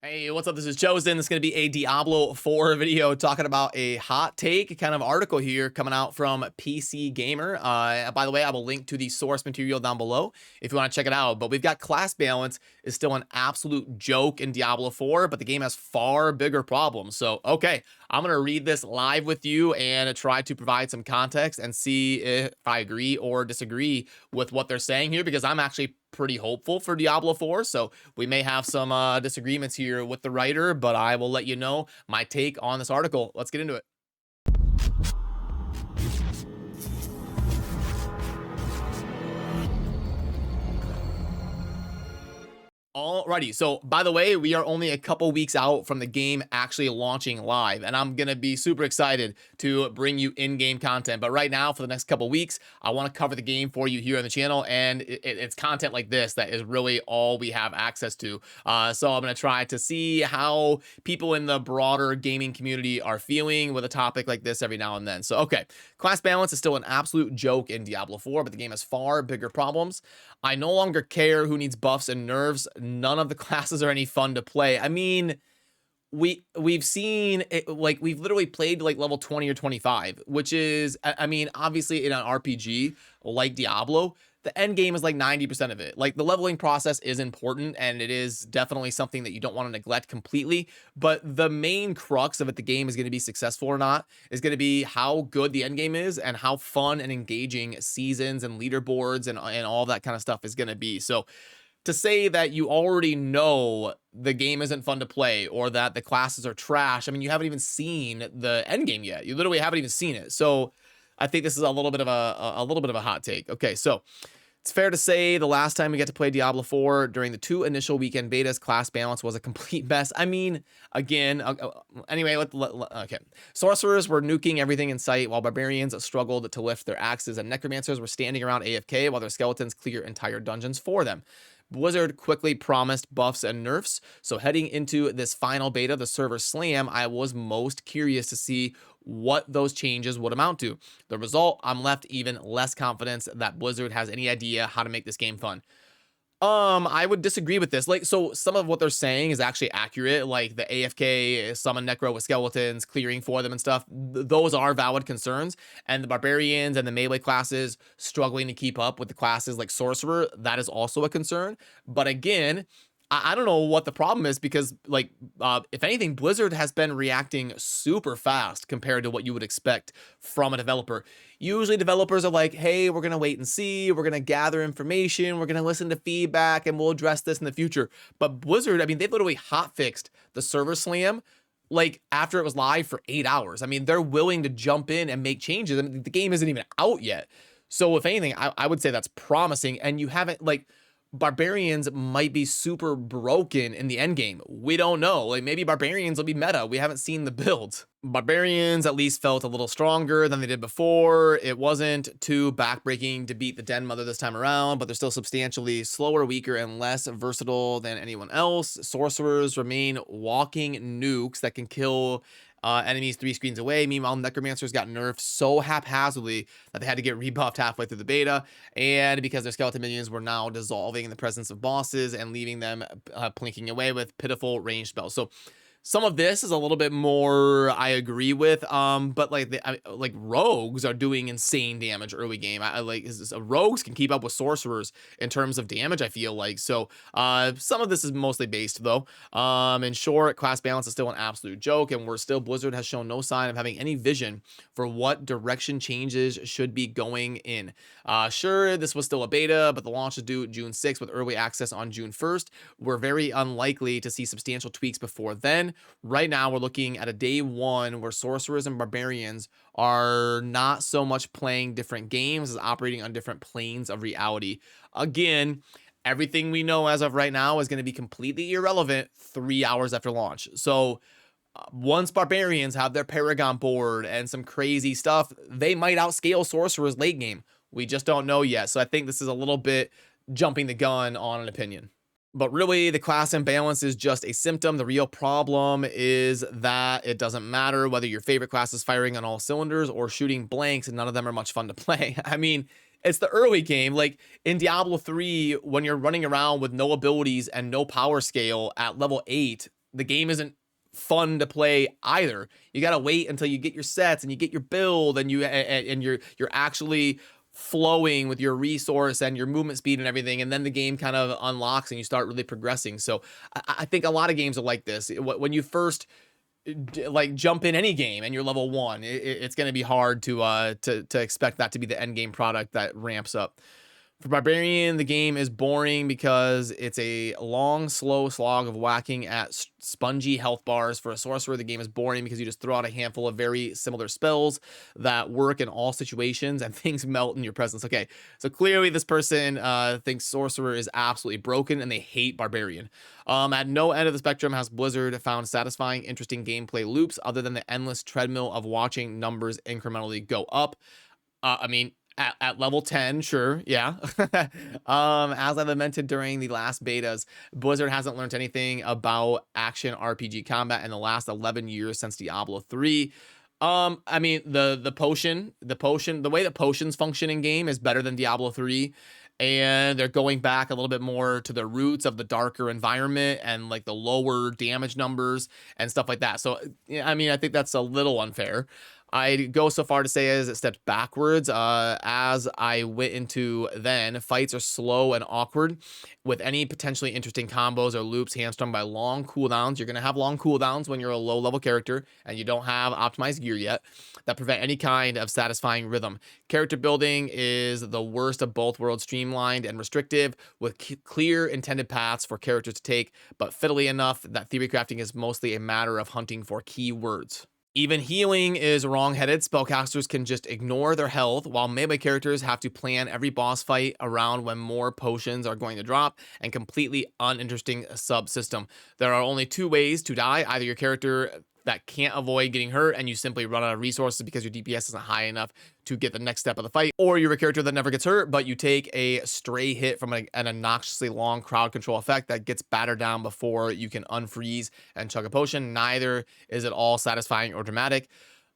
Hey, what's up? This is Chosen. It's going to be a Diablo 4 video talking about a hot take kind of article here coming out from PC Gamer. By the way, I will link to the source material down below if you want to check it out. But we've got class balance is still an absolute joke in Diablo 4, but the game has far bigger problems. So, okay, I'm going to read this live with you and try to provide some context and see if I agree or disagree with what they're saying here, because I'm actually pretty hopeful for Diablo 4. So we may have some disagreements here with the writer, but I will let you know my take on this article. Let's get into it. Alrighty, so by the way, we are only a couple weeks out from the game actually launching live, and I'm gonna be super excited to bring you in-game content. But right now, for the next couple weeks, I want to cover the game for you here on the channel, and it's content like this that is really all we have access to. So I'm gonna try to see how people in the broader gaming community are feeling with a topic like this every now and then. So okay, class balance is still an absolute joke in Diablo 4, but the game has far bigger problems. I no longer care who needs buffs and nerfs. None of the classes are any fun to play. I mean, we've seen it, like we've literally played like level 20 or 25, which is, I mean, obviously in an RPG like Diablo, the end game is like 90% of it. Like the leveling process is important, and it is definitely something that you don't want to neglect completely. But the main crux of it, the game is going to be successful or not, is going to be how good the end game is and how fun and engaging seasons and leaderboards and all that kind of stuff is going to be. So to say that you already know the game isn't fun to play or that the classes are trash, I mean, you haven't even seen the end game yet. You literally haven't even seen it. So I think this is a little bit of a hot take. Okay, so it's fair to say the last time we got to play Diablo 4 during the 2 initial weekend betas, class balance was a complete mess. I mean, again, anyway, okay. Sorcerers were nuking everything in sight while barbarians struggled to lift their axes, and necromancers were standing around AFK while their skeletons clear entire dungeons for them. Blizzard quickly promised buffs and nerfs, so heading into this final beta, the server slam, I was most curious to see what those changes would amount to. The result, I'm left even less confidence that Blizzard has any idea how to make this game fun. I would disagree with this. Like, so some of what they're saying is actually accurate. Like the AFK summon necro with skeletons, clearing for them and stuff. Those are valid concerns. And the barbarians and the melee classes struggling to keep up with the classes like sorcerer, that is also a concern. But again, I don't know what the problem is, because like, if anything, Blizzard has been reacting super fast compared to what you would expect from a developer. Usually developers are like, hey, we're going to wait and see. We're going to gather information. We're going to listen to feedback and we'll address this in the future. But Blizzard, I mean, they've literally hotfixed the server slam like after it was live for 8 hours. I mean, they're willing to jump in and make changes. I mean, the game isn't even out yet. So if anything, I would say that's promising. And you haven't like, barbarians might be super broken in the end game. We don't know. Like maybe barbarians will be meta. We haven't seen the builds. Barbarians at least felt a little stronger than they did before. It wasn't too backbreaking to beat the Den Mother this time around, but they're still substantially slower, weaker, and less versatile than anyone else. Sorcerers remain walking nukes that can kill enemies 3 screens away. Meanwhile, necromancers got nerfed so haphazardly that they had to get rebuffed halfway through the beta, and because their skeleton minions were now dissolving in the presence of bosses and leaving them plinking away with pitiful ranged spells. So some of this is a little bit more I agree with, but like like rogues are doing insane damage early game. I like rogues can keep up with sorcerers in terms of damage, I feel like. So some of this is mostly based though. In short, class balance is still an absolute joke, and Blizzard has shown no sign of having any vision for what direction changes should be going in. Sure, this was still a beta, but the launch is due June 6th with early access on June 1st. We're very unlikely to see substantial tweaks before then. Right now, we're looking at a day one where sorcerers and barbarians are not so much playing different games as operating on different planes of reality. Again, everything we know as of right now is going to be completely irrelevant 3 hours after launch. So once barbarians have their Paragon board and some crazy stuff, they might outscale sorcerers late game. We just don't know yet. So I think this is a little bit jumping the gun on an opinion. But really, the class imbalance is just a symptom. The real problem is that it doesn't matter whether your favorite class is firing on all cylinders or shooting blanks, and none of them are much fun to play. I mean, it's the early game. Like in Diablo 3, when you're running around with no abilities and no power scale at level 8, the game isn't fun to play either. You got to wait until you get your sets and you get your build and you're actually flowing with your resource and your movement speed and everything, and then the game kind of unlocks and you start really progressing. So I think a lot of games are like this. When you first like jump in any game and you're level 1, it's going to be hard to expect that to be the end game product that ramps up. For Barbarian, the game is boring because it's a long, slow slog of whacking at spongy health bars. For a Sorcerer, the game is boring because you just throw out a handful of very similar spells that work in all situations and things melt in your presence. Okay, so clearly this person thinks Sorcerer is absolutely broken and they hate Barbarian. At no end of the spectrum has Blizzard found satisfying, interesting gameplay loops other than the endless treadmill of watching numbers incrementally go up. I mean, at level 10, sure, yeah. As I've mentioned during the last betas, Blizzard hasn't learned anything about action RPG combat in the last 11 years since Diablo 3. I mean, the way that potions function in game is better than Diablo 3. And they're going back a little bit more to the roots of the darker environment and like the lower damage numbers and stuff like that. So, I mean, I think that's a little unfair. I'd go so far to say as it stepped backwards. As I went into then, fights are slow and awkward with any potentially interesting combos or loops hamstrung by long cooldowns. You're going to have long cooldowns when you're a low level character and you don't have optimized gear yet that prevent any kind of satisfying rhythm. Character building is the worst of both worlds, streamlined and restrictive with clear intended paths for characters to take, but fiddly enough that theory crafting is mostly a matter of hunting for keywords. Even healing is wrong-headed. Spellcasters can just ignore their health, while melee characters have to plan every boss fight around when more potions are going to drop, and completely uninteresting subsystem. There are only 2 ways to die. Either your character that can't avoid getting hurt and you simply run out of resources because your DPS isn't high enough to get the next step of the fight, or you're a character that never gets hurt, but you take a stray hit from an obnoxiously long crowd control effect that gets battered down before you can unfreeze and chug a potion. Neither is at all satisfying or dramatic.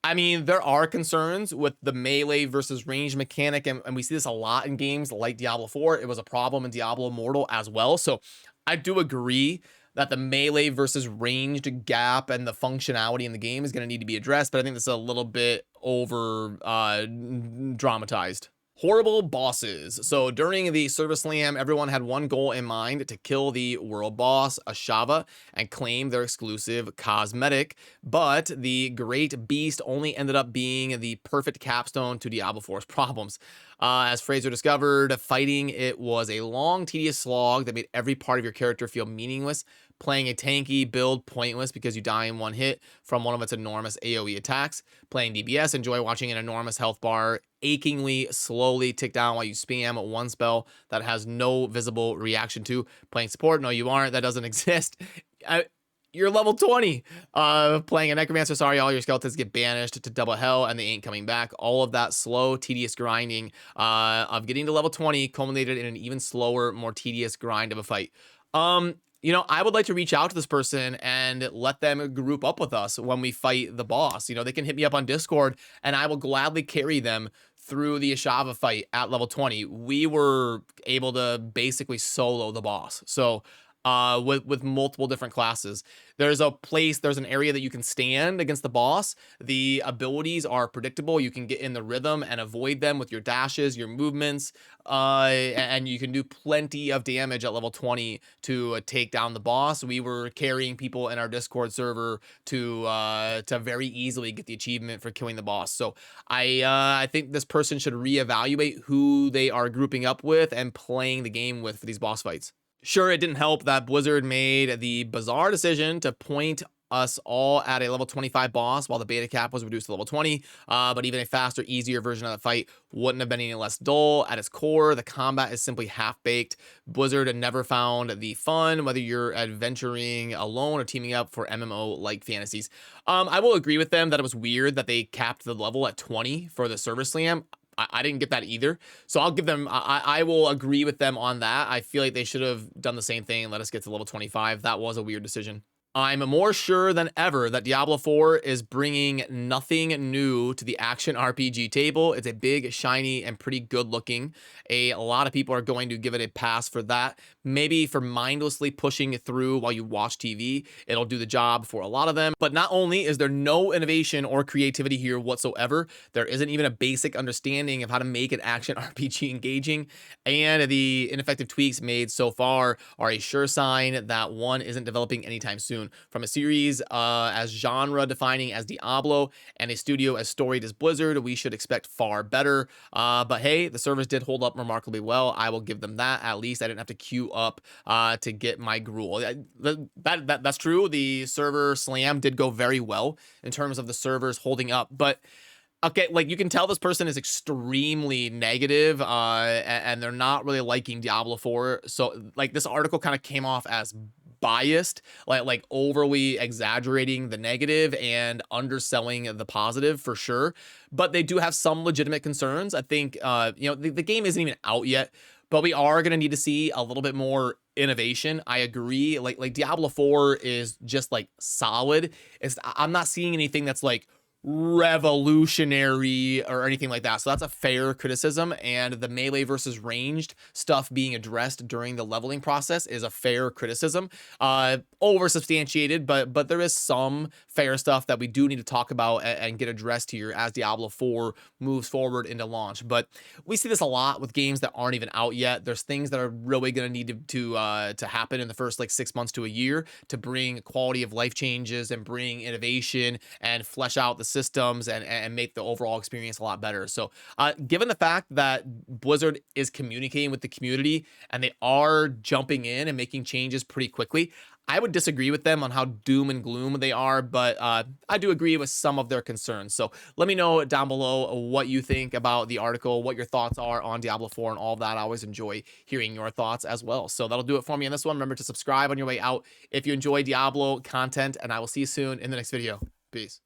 I mean, there are concerns with the melee versus range mechanic, and we see this a lot in games like Diablo 4. It was a problem in Diablo Immortal as well. So I do agree that the melee versus ranged gap and the functionality in the game is going to need to be addressed, but I think this is a little bit over dramatized. Horrible bosses. So during the Service Slam, everyone had one goal in mind: to kill the world boss, Ashava, and claim their exclusive cosmetic. But the Great Beast only ended up being the perfect capstone to Diablo 4's problems. As Fraser discovered, fighting it was a long, tedious slog that made every part of your character feel meaningless. Playing a tanky build pointless because you die in one hit from one of its enormous AoE attacks. Playing DPS, enjoy watching an enormous health bar achingly slowly tick down while you spam one spell that has no visible reaction to. Playing support, no you aren't, that doesn't exist. You're level 20. Playing a necromancer, sorry, all your skeletons get banished to double hell and they ain't coming back. All of that slow, tedious grinding of getting to level 20 culminated in an even slower, more tedious grind of a fight. You know, I would like to reach out to this person and let them group up with us when we fight the boss. You know, they can hit me up on Discord and I will gladly carry them through the Ashava fight at level 20. We were able to basically solo the boss. So with multiple different classes. There's an area that you can stand against the boss. The abilities are predictable. You can get in the rhythm and avoid them with your dashes, your movements, and you can do plenty of damage at level 20 to take down the boss. We were carrying people in our Discord server to very easily get the achievement for killing the boss. So I think this person should reevaluate who they are grouping up with and playing the game with for these boss fights. Sure, it didn't help that Blizzard made the bizarre decision to point us all at a level 25 boss while the beta cap was reduced to level 20, but even a faster, easier version of the fight wouldn't have been any less dull. At its core, the combat is simply half-baked. Blizzard never found the fun, whether you're adventuring alone or teaming up for MMO-like fantasies. I will agree with them that it was weird that they capped the level at 20 for the Service Slam. I didn't get that either. So I'll give them, I will agree with them on that. I feel like they should have done the same thing and let us get to level 25. That was a weird decision. I'm more sure than ever that Diablo 4 is bringing nothing new to the action RPG table. It's a big, shiny, and pretty good looking. A lot of people are going to give it a pass for that. Maybe for mindlessly pushing it through while you watch TV, it'll do the job for a lot of them. But not only is there no innovation or creativity here whatsoever, there isn't even a basic understanding of how to make an action RPG engaging. And the ineffective tweaks made so far are a sure sign that one isn't developing anytime soon. From a series as genre defining as Diablo and a studio as storied as Blizzard, we should expect far better. But hey, the servers did hold up remarkably well. I will give them that. At least I didn't have to queue up to get my gruel. That's true. The server slam did go very well in terms of the servers holding up, but okay, like you can tell this person is extremely negative, and they're not really liking Diablo 4. So like this article kind of came off as biased, like overly exaggerating the negative and underselling the positive for sure. But they do have some legitimate concerns. I think the game isn't even out yet, but we are gonna need to see a little bit more innovation. I agree. Like Diablo 4 is just like solid. I'm not seeing anything that's like revolutionary or anything like that. So that's a fair criticism. And the melee versus ranged stuff being addressed during the leveling process is a fair criticism. Over substantiated, but there is some fair stuff that we do need to talk about and get addressed here as Diablo 4 moves forward into launch. But we see this a lot with games that aren't even out yet. There's things that are really going to need to happen in the first like 6 months to a year to bring quality of life changes and bring innovation and flesh out the systems and make the overall experience a lot better. So given the fact that Blizzard is communicating with the community and they are jumping in and making changes pretty quickly, I would disagree with them on how doom and gloom they are, but I do agree with some of their concerns. So let me know down below what you think about the article, what your thoughts are on Diablo 4 and all of that. I always enjoy hearing your thoughts as well. So that'll do it for me on this one. Remember to subscribe on your way out if you enjoy Diablo content, and I will see you soon in the next video. Peace.